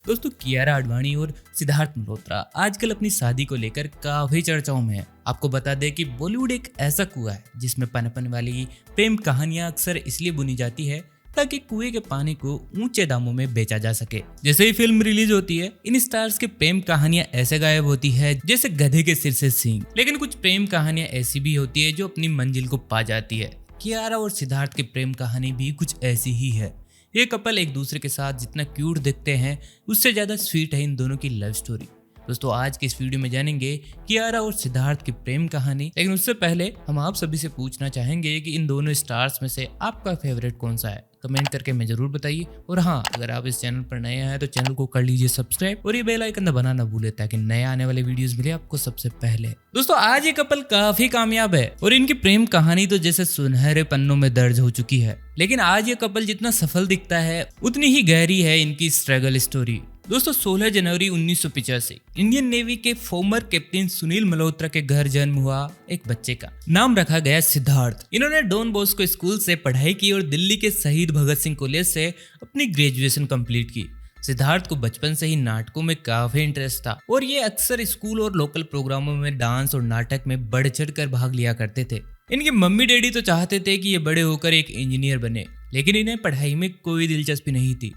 दोस्तों कियारा आडवाणी और सिद्धार्थ मल्होत्रा आजकल अपनी शादी को लेकर काफी चर्चाओं में है। आपको बता दें कि बॉलीवुड एक ऐसा कुआं है जिसमें पनपने वाली प्रेम कहानियां अक्सर इसलिए बुनी जाती है ताकि कुएं के पानी को ऊंचे दामों में बेचा जा सके। जैसे ही फिल्म रिलीज होती है, इन स्टार्स की प्रेम कहानियां ऐसे गायब होती है जैसे गधे के सिर से सींग। लेकिन कुछ प्रेम कहानियां ऐसी भी होती है जो अपनी मंजिल को पा जाती है। कियारा और सिद्धार्थ की प्रेम कहानी भी कुछ ऐसी ही है। ये कपल एक दूसरे के साथ जितना क्यूट दिखते हैं उससे ज्यादा स्वीट है इन दोनों की लव स्टोरी। दोस्तों आज के इस वीडियो में जानेंगे कियारा और सिद्धार्थ की प्रेम कहानी। लेकिन उससे पहले हम आप सभी से पूछना चाहेंगे कि इन दोनों स्टार्स में से आपका फेवरेट कौन सा है। कमेंट करके हमें जरूर बताइए। और हाँ, अगर आप इस चैनल पर नए हैं तो चैनल को कर लीजिए सब्सक्राइब और ये बेल आइकन दबाना ना भूले ताकि नए आने वाले वीडियोस मिले आपको सबसे पहले। दोस्तों आज ये कपल काफी कामयाब है और इनकी प्रेम कहानी तो जैसे सुनहरे पन्नों में दर्ज हो चुकी है। लेकिन आज ये कपल जितना सफल दिखता है उतनी ही गहरी है इनकी स्ट्रगल स्टोरी। दोस्तों 16 जनवरी 1985 इंडियन नेवी के फॉर्मर कैप्टन सुनील मल्होत्रा के घर जन्म हुआ एक बच्चे का नाम रखा गया सिद्धार्थ। इन्होंने डॉन बॉस्को स्कूल से पढ़ाई की और दिल्ली के शहीद भगत सिंह कॉलेज से अपनी ग्रेजुएशन कंप्लीट की। सिद्धार्थ को बचपन से ही नाटकों में काफी इंटरेस्ट था और ये अक्सर स्कूल और लोकल प्रोग्रामों में डांस और नाटक में बढ़ चढ़ कर भाग लिया करते थे। इनके मम्मी डैडी तो चाहते थे कि ये बड़े होकर एक इंजीनियर बने, लेकिन इन्हें पढ़ाई में कोई दिलचस्पी नहीं थी,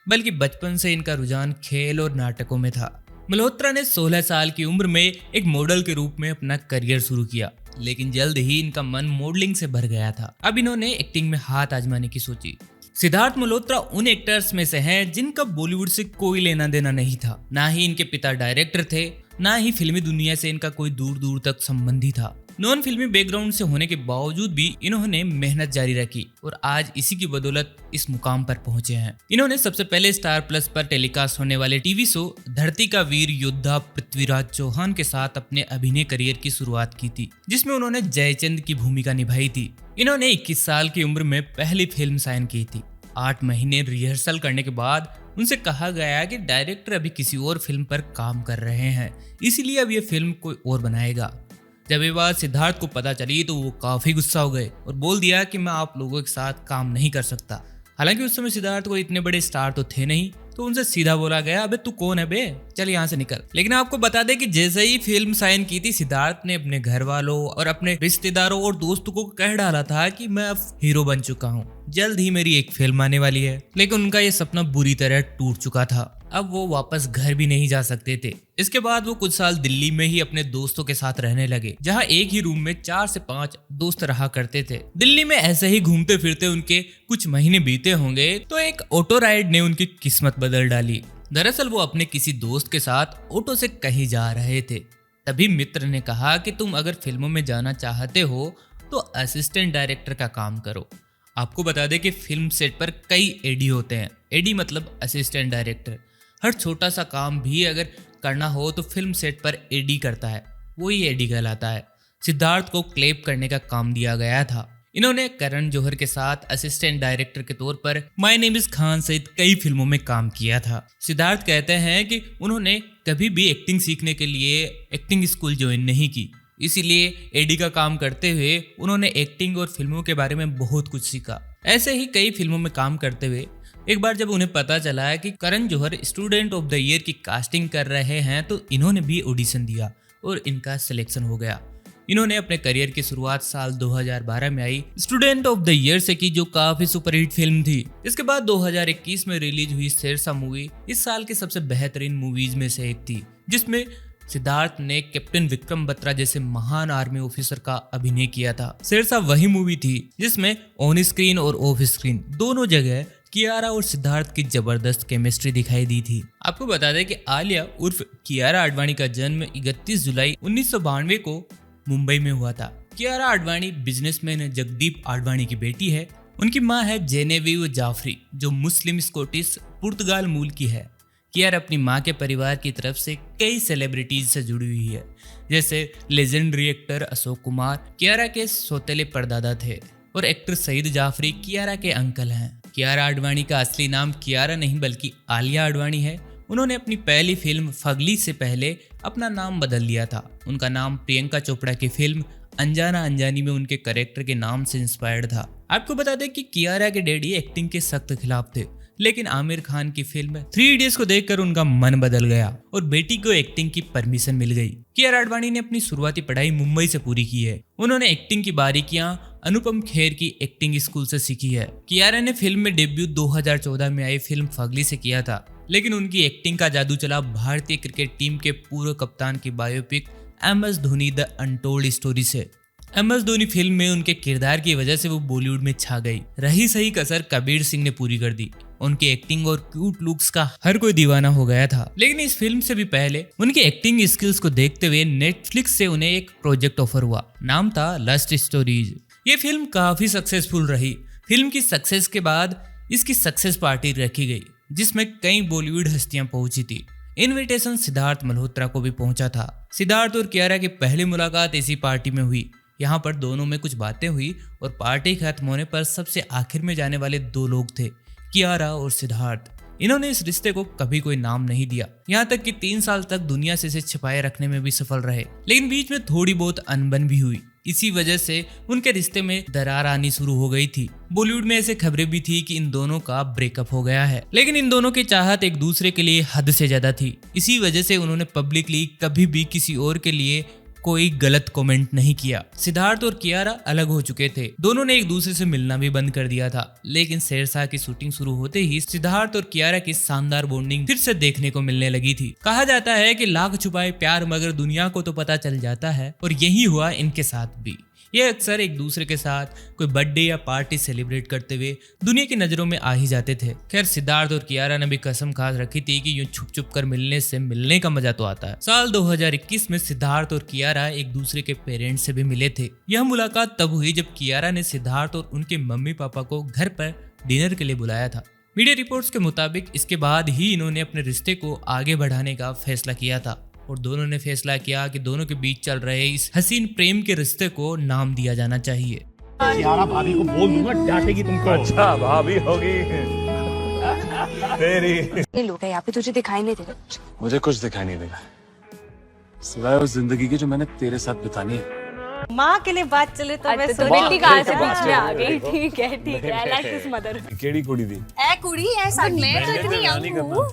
बल्कि बचपन से इनका रुझान खेल और नाटकों में था। मल्होत्रा ने 16 साल की उम्र में एक मॉडल के रूप में अपना करियर शुरू किया, लेकिन जल्द ही इनका मन मॉडलिंग से भर गया था। अब इन्होंने एक्टिंग में हाथ आजमाने की सोची। सिद्धार्थ मल्होत्रा उन एक्टर्स में से हैं जिनका बॉलीवुड से कोई लेना देना नहीं था। ना ही इनके पिता डायरेक्टर थे, ना ही फिल्मी दुनिया से इनका कोई दूर दूर तक संबंधी था। नॉन फिल्मी बैकग्राउंड से होने के बावजूद भी इन्होंने मेहनत जारी रखी और आज इसी की बदौलत इस मुकाम पर पहुंचे हैं। इन्होंने सबसे पहले स्टार प्लस पर टेलीकास्ट होने वाले टीवी शो धरती का वीर योद्धा पृथ्वीराज चौहान के साथ अपने अभिनय करियर की शुरुआत की थी, जिसमें उन्होंने जयचंद की भूमिका निभाई थी। इन्होंने 21 साल की उम्र में पहली फिल्म साइन की थी। 8 महीने रिहर्सल करने के बाद उनसे कहा गया कि डायरेक्टर अभी किसी और फिल्म पर काम कर रहे हैं, इसीलिए अब ये फिल्म कोई और बनाएगा। जब ये बात सिद्धार्थ को पता चली तो वो काफी गुस्सा हो गए और बोल दिया कि मैं आप लोगों के साथ काम नहीं कर सकता। हालांकि उस समय सिद्धार्थ को इतने बड़े स्टार तो थे नहीं, तो उनसे सीधा बोला गया, अबे तू कौन है बे, चल यहाँ से निकल। लेकिन आपको बता दें कि जैसे ही फिल्म साइन की थी, सिद्धार्थ ने अपने घर वालों और अपने रिश्तेदारों और दोस्तों को कह डाला था कि मैं अब हीरो बन चुका हूँ, जल्द ही मेरी एक फिल्म आने वाली है। लेकिन उनका ये सपना बुरी तरह टूट चुका था। अब वो वापस घर भी नहीं जा सकते थे। इसके बाद वो कुछ साल दिल्ली में ही अपने दोस्तों के साथ रहने लगे, जहाँ एक ही रूम में 4 से 5 दोस्त रहा करते थे। दिल्ली में ऐसे ही घूमते फिरते उनके कुछ महीने बीते होंगे तो एक ऑटो राइड ने उनकी किस्मत बदल डाली। दरअसल वो अपने किसी दोस्त के साथ ऑटो से कहीं जा रहे थे। तभी मित्र ने कहा कि तुम अगर फिल्मों में जाना चाहते हो तो असिस्टेंट डायरेक्टर का काम करो। आपको बता दें कि फिल्म सेट पर कई एडी होते हैं। एडी मतलब असिस्टेंट डायरेक्टर। हर छोटा सा काम भी अगर करना हो तो फिल्म सेट पर एडी करता है, वही एडी कहलाता है। सिद्धार्थ को क्लेप करने का काम दिया गया था। इन्होंने करण जौहर के साथ असिस्टेंट डायरेक्टर के तौर पर माय नेम इज खान सहित कई फिल्मों में काम किया था। सिद्धार्थ कहते हैं कि उन्होंने कभी भी एक्टिंग सीखने के लिए एक्टिंग स्कूल ज्वाइन नहीं की, इसीलिए एडी का काम करते हुए उन्होंने एक्टिंग और फिल्मों के बारे में बहुत कुछ सीखा। ऐसे ही कई फिल्मों में काम करते हुए एक बार जब उन्हें पता चला कि Karan Johar student of the year की कास्टिंग कर रहे हैं तो इन्होंने भी ऑडिशन दिया और इनका सिलेक्शन हो गया। इन्होंने अपने करियर की शुरुआत साल 2012 में I student of the year से की, जो काफी सुपरहिट फिल्म थी। इसके बाद 2021 में रिलीज हुई शेरशाह मूवी इस साल की सबसे बेहतरीन मूवीज में से एक थी, जिसमें सिद्धार्थ ने कैप्टन विक्रम बत्रा जैसे महान आर्मी ऑफिसर का अभिनय किया था। शेरशाह वही मूवी थी जिसमें ऑन स्क्रीन और ऑफ स्क्रीन दोनों जगह कियारा और सिद्धार्थ की जबरदस्त केमिस्ट्री दिखाई दी थी। आपको बता दें कि आलिया उर्फ कियारा आडवाणी का जन्म 31 जुलाई 1992 को मुंबई में हुआ था। कियारा आडवाणी बिजनेसमैन जगदीप आडवाणी की बेटी है। उनकी मां है जेनेविव जाफरी, जो मुस्लिम स्कॉटिश पुर्तगाल मूल की है। कियारा अपनी मां के परिवार की तरफ से कई सेलिब्रिटीज से जुड़ी हुई है, जैसे लेजेंडरी एक्टर अशोक कुमार कियारा के सौतेले परदादा थे और एक्टर सईद जाफरी कियारा के अंकल हैं। कियारा आडवाणी का असली नाम कियारा नहीं बल्कि आलिया आडवाणी है। उन्होंने अपनी पहली फिल्म फगली से पहले अपना नाम बदल लिया था। उनका नाम प्रियंका चोपड़ा की फिल्म अनजाना अनजानी में उनके कैरेक्टर के नाम से इंस्पायर्ड था। आपको बता दें कि कियारा के डैडी एक्टिंग के सख्त खिलाफ थे, लेकिन आमिर खान की फिल्म 3 इडियट्स को देखकर उनका मन बदल गया और बेटी को एक्टिंग की परमिशन मिल गई। कियारा आडवाणी ने अपनी शुरुआती पढ़ाई मुंबई से पूरी की है। उन्होंने एक्टिंग की बारीकियां अनुपम खेर की एक्टिंग स्कूल से सीखी है। कियारा ने फिल्म में डेब्यू 2014 में आई फिल्म फगली से किया था, लेकिन उनकी एक्टिंग का जादू चला भारतीय क्रिकेट टीम के पूर्व कप्तान की biopic MS Dhoni the untold story से। MS धोनी फिल्म में उनके किरदार की वजह से वो बॉलीवुड में छा गई। रही सही कसर कबीर सिंह ने पूरी कर दी। उनकी एक्टिंग और क्यूट लुक्स का हर कोई दीवाना हो गया था। लेकिन इस फिल्म से भी पहले उनकी एक्टिंग स्किल्स को देखते हुए नेटफ्लिक्स से उन्हें एक प्रोजेक्ट ऑफर हुआ। नाम था लस्ट स्टोरीज। ये फिल्म काफी सक्सेसफुल रही। फिल्म की सक्सेस के बाद इसकी सक्सेस पार्टी रखी गई, जिसमें कई बॉलीवुड हस्तियां पहुंची थी। इनविटेशन सिद्धार्थ मल्होत्रा को भी पहुंचा था। सिद्धार्थ और कियारा की पहली मुलाकात इसी पार्टी में हुई। यहाँ पर दोनों में कुछ बातें हुई और पार्टी खत्म होने पर सबसे आखिर में जाने वाले 2 लोग थे, कियारा और सिद्धार्थ। इन्होंने इस रिश्ते को कभी कोई नाम नहीं दिया, यहाँ तक कि 3 साल तक दुनिया से इसे छिपाए रखने में भी सफल रहे। लेकिन बीच में थोड़ी बहुत अनबन भी हुई। इसी वजह से उनके रिश्ते में दरार आनी शुरू हो गई थी। बॉलीवुड में ऐसे खबरें भी थी कि इन दोनों का ब्रेकअप हो गया है। लेकिन इन दोनों की चाहत एक दूसरे के लिए हद से ज्यादा थी। इसी वजह से उन्होंने पब्लिकली कभी भी किसी और के लिए कोई गलत कमेंट नहीं किया। सिद्धार्थ और कियारा अलग हो चुके थे। दोनों ने एक दूसरे से मिलना भी बंद कर दिया था। लेकिन शेरशाह की शूटिंग शुरू होते ही सिद्धार्थ और कियारा की शानदार बॉन्डिंग फिर से देखने को मिलने लगी थी। कहा जाता है कि लाख छुपाए प्यार मगर दुनिया को तो पता चल जाता है, और यही हुआ इनके साथ भी। ये अक्सर एक दूसरे के साथ कोई बर्थडे या पार्टी सेलिब्रेट करते हुए दुनिया की नजरों में आ ही जाते थे। खैर, सिद्धार्थ और कियारा ने भी कसम खा रखी थी कि यूं छुप छुप कर मिलने से मिलने का मजा तो आता है। साल 2021 में सिद्धार्थ और कियारा एक दूसरे के पेरेंट्स से भी मिले थे। यह मुलाकात तब हुई जब कियारा ने सिद्धार्थ और उनके मम्मी पापा को घर पर डिनर के लिए बुलाया था। मीडिया रिपोर्ट्स के मुताबिक इसके बाद ही इन्होंने अपने रिश्ते को आगे बढ़ाने का फैसला किया था और दोनों ने फैसला किया कि दोनों के बीच चल रहे इस हसीन प्रेम के रिश्ते को नाम दिया जाना चाहिए। कियारा भाभी को बोल दूंगा, डांटेगी तुमको। अच्छा भाभी होगी तेरी। ये लोग हैं यहाँ पे, तुझे दिखाई नहीं दे रहा? मुझे कुछ दिखाई नहीं देगा सिवाय उस जिंदगी की जो मैंने तेरे साथ बितानी है। माँ के लिए बात चले तो मैं तो बेटी कहाँ से बीच में आ गई? ठीक है आई लाइक दिस मदर। केड़ी कुड़ी थी? ए कुड़ी ऐसा मैं तो इतनी यंग हूँ,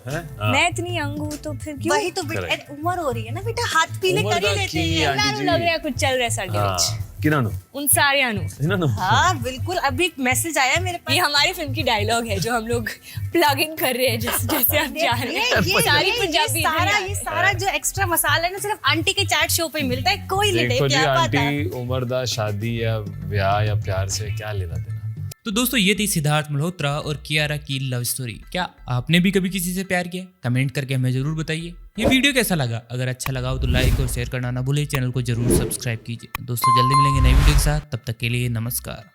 मैं इतनी यंग हूँ तो फिर क्यों? वही तो बेटा उम्र हो रही है ना बेटा, हाथ पीले कर ही लेते हैं। मैंने लग रहा है कुछ चल रहा है साढ़े बीच। किनानो उन सारे अनु। किनानो हाँ बिल्कुल, अभी एक मैसेज आया मेरे पास। ये हमारी फिल्म की डायलॉग है जो हम लोग प्लग इन कर रहे हैं जैसे आप जा रहे हैं। सारी पंजाबी ये सारा जो एक्स्ट्रा मसाला है ना सिर्फ आंटी के चैट शो पे मिलता है, कोई नहीं देखो जी, क्या पता है। आंटी उम्र दा शादी या ब्याह या प्यार से क्या लेना देना। तो दोस्तों, ये थी सिद्धार्थ मल्होत्रा और कियारा की लव स्टोरी। क्या आपने भी कभी किसी से प्यार किया? कमेंट करके हमें जरूर बताइए। ये वीडियो कैसा लगा? अगर अच्छा लगा हो तो लाइक और शेयर करना ना भूलिए। चैनल को जरूर सब्सक्राइब कीजिए। दोस्तों, जल्दी मिलेंगे नई वीडियो के साथ। तब तक के लिए नमस्कार।